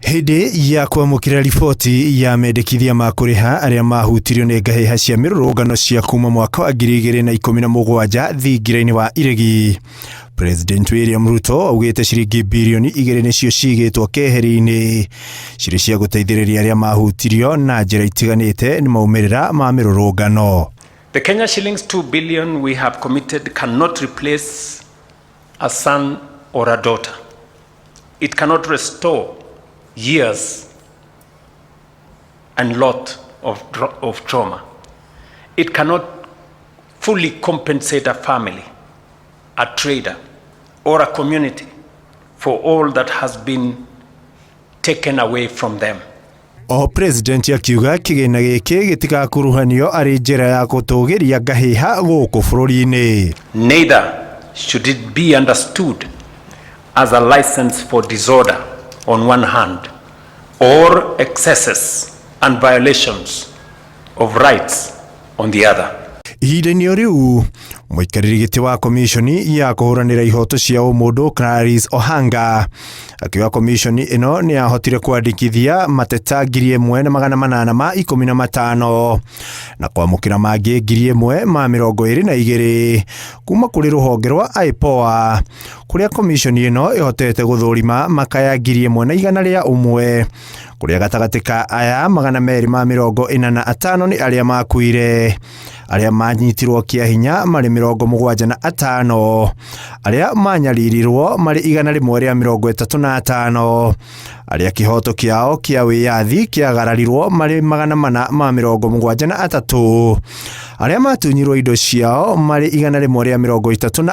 Hindi ya kwamũkĩra riboti ya mendekithia ma kũrĩha arĩa mahutirio nĩ ngahĩha cia mĩrũrũngano cia kuma mwaka wa 2017 thingira-inĩ wa iregi. President William Ruto augĩte ciringi mbirioni 2 nĩcio cigĩtwo keheri-ini cirĩ cia gũteithĩrĩria arĩa mahutirio na njĩra itiganĩte nĩ maumĩrĩra ma mĩrũrũngano. The Kenya shillings 2 billion we have committed cannot replace a son or a daughter. It cannot restore years and lot of trauma. It cannot fully compensate a family, a trader, or a community for all that has been taken away from them. President akiuga kĩgĩna gĩkĩ gĩtigakuruhanio arĩ njĩra ya gũtũgĩria ngahĩha gũkũ bũrũri-inĩ. Neither should it be understood as a license for disorder on one hand, or excesses and violations of rights on the other. Ihinda-inĩ rĩu mũikarĩri gĩtĩ wa komishoni ya kũhũranĩra ihoto cia ũmũndũ Clarice Ohanga akiuga komishoni ĩno nĩ yahotire kwandĩkithia mateta 1,815 na kwamũkĩra mangĩ 1,022 kuma kũrĩ rũhonge rwa IPOA, kũrĩa komishoni ĩno ĩhotete gũthũrima makaya 1,100 kũrĩa gatagatĩ ka aya 245 nĩ arĩa makuire, arĩa manyitirwo kĩa hinya marĩ 75, arĩa manyaririrwo marĩ 135, arĩa kĩhoto kĩao kĩa wĩyathi kĩagararirwo marĩ 473, arĩa matunyirwo indo ciao marĩ 138 na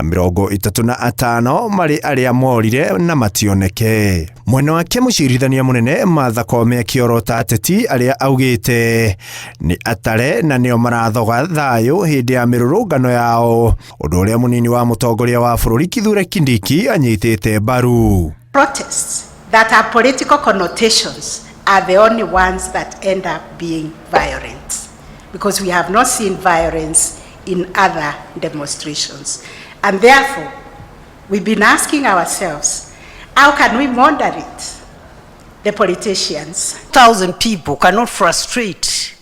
35 marĩ arĩa morire na mationeke. Mwena wake mũcirithania mũnene Martha Koome akĩorota ateti arĩa augĩte nĩ atare na nĩo marathoga thayũ hĩndĩ ya mĩrũrũngano yao, ũndũ ũrĩa mũnini wa mũtongoria wa bũrũri Kithure Kindiki anyitĩte mbaru. Protests that have political connotations are the only ones that end up being violent, because we have not seen violence in other demonstrations. And therefore, we've been asking ourselves, how can we moderate the politicians? 1,000 people cannot frustrate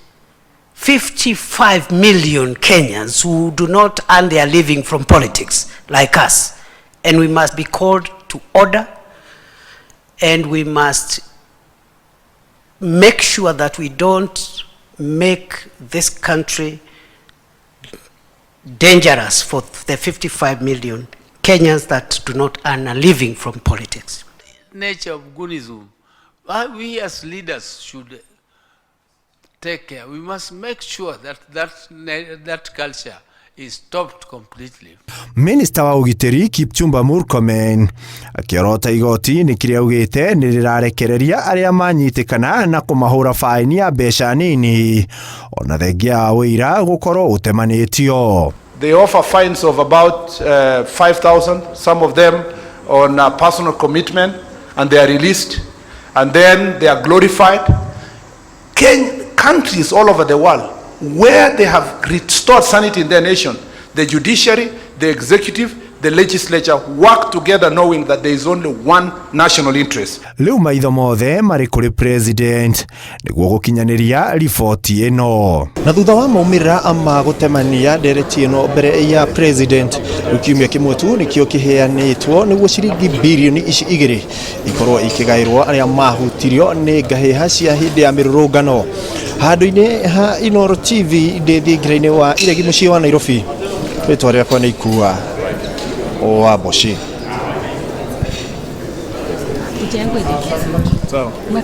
55 million Kenyans who do not earn their living from politics like us. And we must be called to order, and we must make sure that we don't make this country dangerous for the 55 million Kenyans that do not earn a living from politics. Nature of Gunism, we as leaders should take care. We must make sure that culture is stopped completely. Minister wa ugitĩri Kipchumba Murkomen akĩorota igoti nĩ kĩrĩa augĩte nĩ rĩrarekereria arĩa manyitĩkana na kũmahũra faini ya mbeca nini ona thengia wa ũira gũkorwo ũtemanĩtio. They offer fines of about 5,000, some of them on personal commitment, and they are released, and then they are glorified. Countries all over the world where they have restored sanity in their nation, the judiciary, the executive, the legislature work together knowing that there is only one national interest. Leo maitho mothe marĩ kũrĩ president nĩguo gũkinyanĩria riboti ĩno. Na thutha wa maumĩrĩra ma gũtemania ndereti ĩno mbere ya president, kiumia kĩmwe tu nĩkĩo kĩheanĩtwo nĩguo ciringi mbirioni 2 ikorwo ikĩgaĩrwo arĩa mahutirio nĩ ngahĩha cia hĩndĩ ya mĩrũrũngano. Handũ-inĩ ha Inooro TV ndĩ thingira-inĩ wa iregi mũciĩ wa Nairobi, rĩtwa rĩakwa nĩ Ikua wa Boshi.